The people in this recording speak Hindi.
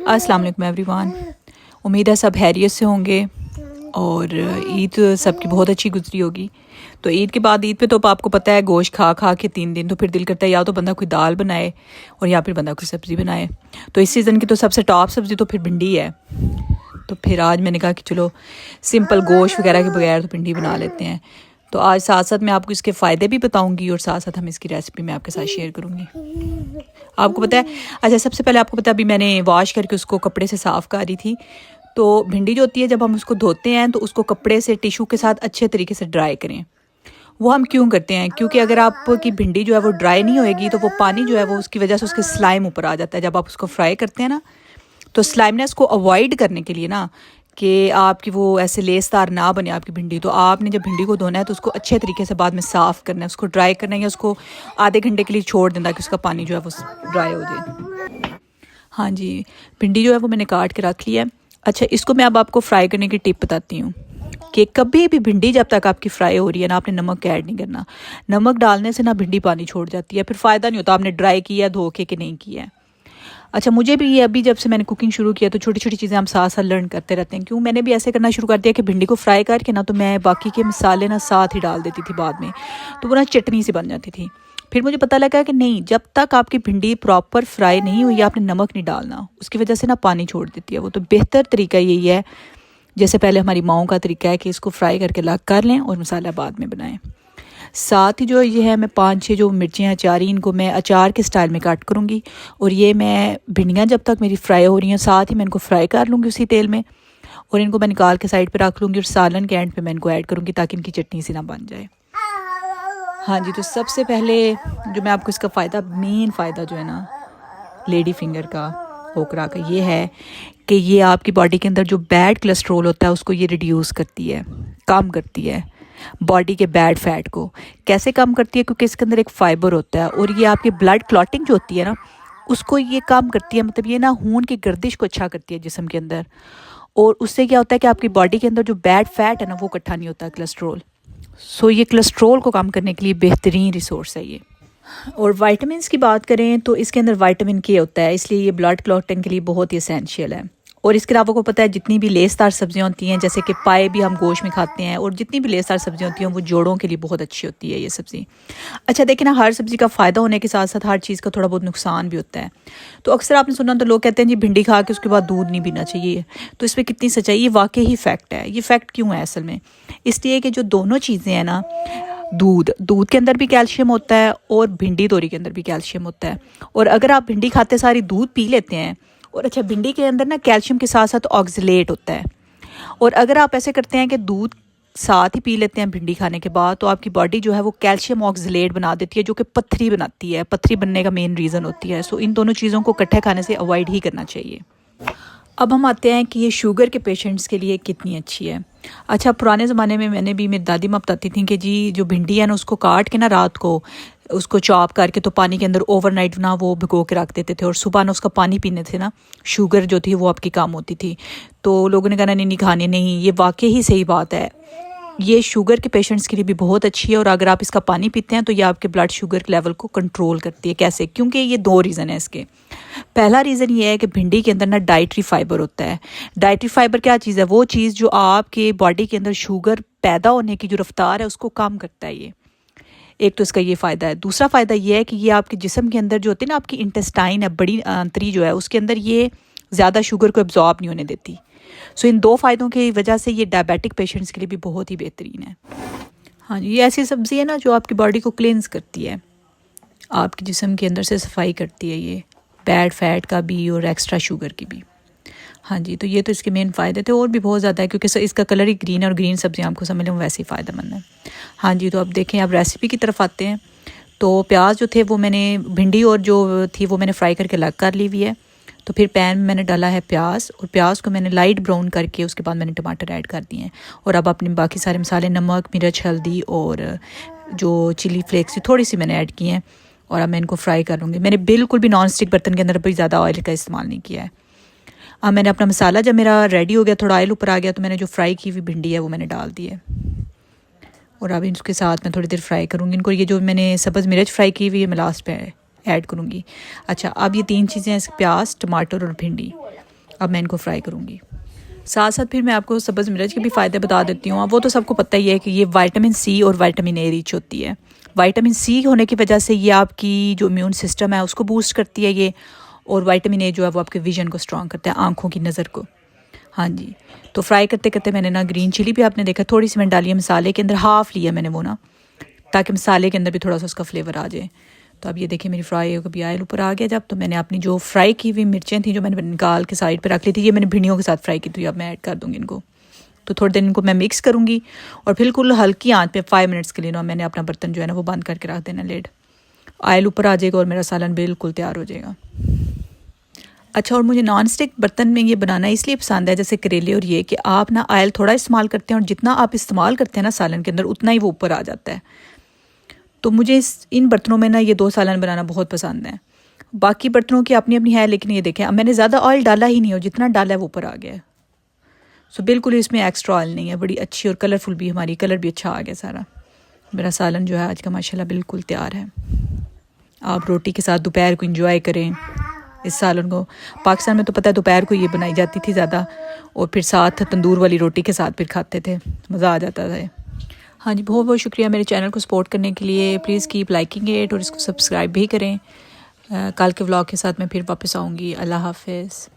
अस्सलाम वालेकुम एवरीवन। उम्मीद है सब खैरियत से होंगे और ईद सबकी बहुत अच्छी गुजरी होगी। तो ईद के बाद ईद पे तो आपको पता है गोश्त खा खा के 3 दिन तो फिर दिल करता है या तो बंदा कोई दाल बनाए और या फिर बंदा कोई सब्ज़ी बनाए। तो इस सीज़न की तो सबसे टॉप सब्ज़ी तो फिर भिंडी है। तो फिर आज मैंने कहा कि चलो सिंपल गोश्त वगैरह के बगैर तो भिंडी बना लेते हैं। तो आज साथ साथ मैं आपको इसके फ़ायदे भी बताऊंगी और साथ साथ हम इसकी रेसिपी मैं आपके साथ शेयर करूंगी। आपको पता है, अच्छा सबसे पहले आपको पता है अभी मैंने वॉश करके उसको कपड़े से साफ़ करी थी। तो भिंडी जो होती है जब हम उसको धोते हैं तो उसको कपड़े से टिशू के साथ अच्छे तरीके से ड्राई करें। वो हम क्यों करते हैं, क्योंकि अगर आपकी भिंडी जो है वो ड्राई नहीं होएगी तो वो पानी जो है वो उसकी वजह से उसके स्लाइम ऊपर आ जाता है। जब आप उसको फ्राई करते हैं ना तो स्लाइमनेस को अवॉइड करने के लिए ना कि आपकी वो ऐसे लेसदार ना बने आपकी भिंडी, तो आपने जब भिंडी को धोना है तो उसको अच्छे तरीके से बाद में साफ़ करना है, उसको ड्राई करना है या उसको आधे घंटे के लिए छोड़ देना कि उसका पानी जो है वो ड्राई हो जाए। हाँ जी, भिंडी जो है वो मैंने काट के रख लिया है। अच्छा, इसको मैं अब आपको फ्राई करने की टिप बताती हूँ कि कभी भी भिंडी जब तक आपकी फ्राई हो रही है ना आपने नमक ऐड नहीं करना। नमक डालने से ना भिंडी पानी छोड़ जाती है, फिर फ़ायदा नहीं होता आपने ड्राई किया धो के कि नहीं किया है। अच्छा, मुझे भी ये अभी जब से मैंने कुकिंग शुरू किया तो छोटी छोटी चीज़ें हम साथ साथ लर्न करते रहते हैं। क्यों मैंने भी ऐसे करना शुरू कर दिया कि भिंडी को फ्राई करके ना तो मैं बाकी के मसाले ना साथ ही डाल देती थी बाद में, तो वो ना चटनी सी बन जाती थी। फिर मुझे पता लगा कि नहीं, जब तक आपकी भिंडी प्रॉपर फ्राई नहीं हुई आपने नमक नहीं डालना, उसकी वजह से ना पानी छोड़ देती है वो। तो बेहतर तरीका यही है, जैसे पहले हमारी माओं का तरीका है कि इसको फ्राई करके अलग कर लें और मसाला बाद में बनाएं। साथ ही जो ये है मैं 5-6 जो मिर्चियाँ अचारी इनको मैं अचार के स्टाइल में काट करूँगी और ये मैं भिंडियाँ जब तक मेरी फ्राई हो रही हैं साथ ही मैं इनको फ्राई कर लूँगी उसी तेल में और इनको मैं निकाल के साइड पे रख लूँगी और सालन के एंड पे मैं इनको ऐड करूँगी ताकि इनकी चटनी सी ना बन जाए। हाँ जी, तो सबसे पहले जो मैं आपको इसका फ़ायदा, मेन फ़ायदा जो है ना लेडी फिंगर का, ओकरा का, ये है कि ये आपकी बॉडी के अंदर जो बैड कोलेस्ट्रॉल होता है उसको ये रिड्यूस करती है, कम करती है। बॉडी के बैड फैट को कैसे कम करती है, क्योंकि इसके अंदर एक फाइबर होता है और ये आपकी ब्लड क्लॉटिंग जो होती है ना उसको ये कम करती है। मतलब ये ना खून की गर्दिश को अच्छा करती है जिस्म के अंदर, और उससे क्या होता है कि आपकी बॉडी के अंदर जो बैड फैट है ना वो इकट्ठा नहीं होता कोलेस्ट्रॉल। सो ये कोलेस्ट्रॉल को कम करने के लिए बेहतरीन रिसोर्स है ये। और विटामिन्स की बात करें तो इसके अंदर विटामिन के होता है, इसलिए ये ब्लड क्लॉटिंग के लिए बहुत ही एसेंशियल है। और इसके अलावा को पता है जितनी भी लेसदार सब्जियां होती हैं, जैसे कि पाए भी हम गोश्त में खाते हैं, और जितनी भी लेसदार सब्जियां होती हैं वो जोड़ों के लिए बहुत अच्छी होती है ये सब्ज़ी। अच्छा देखिए ना, हर सब्ज़ी का फ़ायदा होने के साथ साथ हर चीज़ का थोड़ा बहुत नुकसान भी होता है। तो अक्सर आपने सुना तो लोग कहते हैं जी भिंडी खा के उसके बाद दूध नहीं पीना चाहिए, तो इस पर कितनी सच्चाई, ये वाकई ही फैक्ट है। ये फैक्ट क्यों है असल में, इसलिए कि जो दोनों चीज़ें हैं ना, दूध के अंदर भी कैल्शियम होता है और भिंडी तोरी के अंदर भी कैल्शियम होता है। और अगर आप भिंडी खाते सारी दूध पी लेते हैं, और अच्छा भिंडी के अंदर ना कैल्शियम के साथ साथ ऑक्सलेट होता है, और अगर आप ऐसे करते हैं कि दूध साथ ही पी लेते हैं भिंडी खाने के बाद, तो आपकी बॉडी जो है वो कैल्शियम ऑक्सलेट बना देती है जो कि पत्थरी बनाती है, पत्थरी बनने का मेन रीज़न होती है। सो इन दोनों चीज़ों को इकट्ठे खाने से अवॉइड ही करना चाहिए। अब हम आते हैं कि ये शुगर के पेशेंट्स के लिए कितनी अच्छी है। अच्छा, पुराने ज़माने में मैंने भी, मेरी दादी माँ बताती थी कि जी जो भिंडी है ना उसको काट के ना रात को उसको चॉप करके तो पानी के अंदर ओवरनाइट ना वो भिगो के रख देते थे और सुबह ना उसका पानी पीने से ना शुगर जो थी वो आपकी कम होती थी। तो लोगों ने कहा नहीं खाने, नहीं, ये वाकई ही सही बात है। ये शुगर के पेशेंट्स के लिए भी बहुत अच्छी है और अगर आप इसका पानी पीते हैं तो ये आपके ब्लड शुगर के लेवल को कंट्रोल करती है। कैसे, क्योंकि ये 2 रीज़न है इसके। पहला रीज़न ये है कि भिंडी के अंदर ना डाइटरी फाइबर होता है। डाइटरी फाइबर क्या चीज़ है, वो चीज़ जो आपके बॉडी के अंदर शुगर पैदा होने की जो रफ्तार है उसको कम करता है ये। एक तो इसका ये फ़ायदा है। दूसरा फ़ायदा ये है कि ये आपके जिस्म के अंदर जो होती है ना, आपकी इंटेस्टाइन है, बड़ी आंतरी जो है, उसके अंदर ये ज़्यादा शुगर को एब्जॉर्ब नहीं होने देती। सो इन 2 फ़ायदों की वजह से ये डायबिटिक पेशेंट्स के लिए भी बहुत ही बेहतरीन है। हाँ जी, ये ऐसी सब्ज़ी है ना जो आपकी बॉडी को क्लींस करती है, आपके जिस्म के अंदर से सफाई करती है ये, बैड फैट का भी और एक्स्ट्रा शुगर की भी। हाँ जी, तो ये तो इसके मेन फ़ायदे थे, और भी बहुत ज़्यादा है क्योंकि इसका कलर ही ग्रीन है और ग्रीन सब्ज़ियाँ आपको समझ लें वैसे ही फ़ायदेमंद है। हाँ जी, तो अब देखें, अब रेसिपी की तरफ आते हैं। तो प्याज जो थे वो मैंने, भिंडी और जो थी वो मैंने फ्राई करके अलग कर ली हुई है। तो फिर पैन में मैंने डाला है प्याज, और प्याज को मैंने लाइट ब्राउन करके उसके बाद मैंने टमाटर ऐड कर दिए हैं। और अब अपने बाकी सारे मसाले, नमक, मिर्च, हल्दी और जो चिली फ्लेक्स थोड़ी सी मैंने ऐड की हैं, और अब मैं इनको फ्राई कर लूँगी। मैंने बिल्कुल भी नॉन स्टिक बर्तन के अंदर भी ज़्यादा ऑयल का इस्तेमाल नहीं किया है। अब मैंने अपना मसाला, जब मेरा रेडी हो गया, थोड़ा ऑयल ऊपर आ गया, तो मैंने जो फ्राई की हुई भिंडी है वो मैंने डाल दी है, और अब इसके साथ मैं थोड़ी देर फ्राई करूँगी इनको। ये जो मैंने सब्ज़ मिर्च फ्राई की हुई है मैं लास्ट पे ऐड करूँगी। अच्छा, अब ये 3 चीज़ें हैं, प्याज, टमाटर और भिंडी, अब मैं इनको फ्राई करूँगी। साथ साथ फिर मैं आपको सब्ज़ मिर्च के भी फ़ायदे बता देती हूँ। वो तो सबको पता ही है कि ये विटामिन सी और विटामिन ए रिच होती है। विटामिन सी होने की वजह से ये आपकी जो इम्यून सिस्टम है उसको बूस्ट करती है ये, और विटामिन ए जो है वो आपके विजन को स्ट्रॉन्ग करता है, आँखों की नज़र को। हाँ जी, तो फ्राई करते करते मैंने ना ग्रीन चिली भी आपने देखा थोड़ी सी मैंने डाली है मसाले के अंदर, हाफ़ लिया मैंने वो ना, ताकि मसाले के अंदर भी थोड़ा सा उसका फ्लेवर आ जाए। तो अब ये देखिए मेरी फ्राई हो गई, ऑयल ऊपर आ गया जब, तो मैंने अपनी जो फ्राई की हुई मिर्चें थी जो मैंने निकाल के साइड पे रख ली थी, ये मैंने भिंडियों के साथ फ्राई की थी, अब मैं ऐड कर दूँगी इनको। तो थोड़ी देर इनको मैं मिक्स करूँगी और बिल्कुल हल्की आंच पे 5 मिनट्स के लिए ना मैंने अपना बर्तन जो है ना वो बंद करके रख देना, लिड। ऑयल ऊपर आ जाएगा और मेरा सालन बिल्कुल तैयार हो जाएगा। अच्छा, और मुझे नॉन स्टिक बर्तन में ये बनाना इसलिए पसंद है, जैसे करेले और ये, कि आप ना ऑयल थोड़ा इस्तेमाल करते हैं और जितना आप इस्तेमाल करते हैं ना सालन के अंदर उतना ही वो ऊपर आ जाता है। तो मुझे इन बर्तनों में ना ये 2 सालन बनाना बहुत पसंद है। बाकी बर्तनों की अपनी अपनी है, लेकिन ये देखें अब मैंने ज़्यादा ऑयल डाला ही नहीं, और जितना डाला है वो ऊपर आ गया है। सो बिल्कुल इसमें एक्स्ट्रा ऑयल नहीं है, बड़ी अच्छी और कलरफुल भी, हमारी कलर भी अच्छा आ गया सारा। मेरा सालन जो है आज का माशाल्लाह बिल्कुल तैयार है। आप रोटी के साथ दोपहर को एंजॉय करें इस सालन को। पाकिस्तान में तो पता है दोपहर को ये बनाई जाती थी ज़्यादा, और फिर साथ तंदूर वाली रोटी के साथ फिर खाते थे, मज़ा आ जाता था। हाँ जी, बहुत बहुत शुक्रिया मेरे चैनल को सपोर्ट करने के लिए। प्लीज़ कीप लाइकिंग इट और इसको सब्सक्राइब भी करें। कल के व्लॉग के साथ मैं फिर वापस आऊँगी। अल्लाह हाफिज़।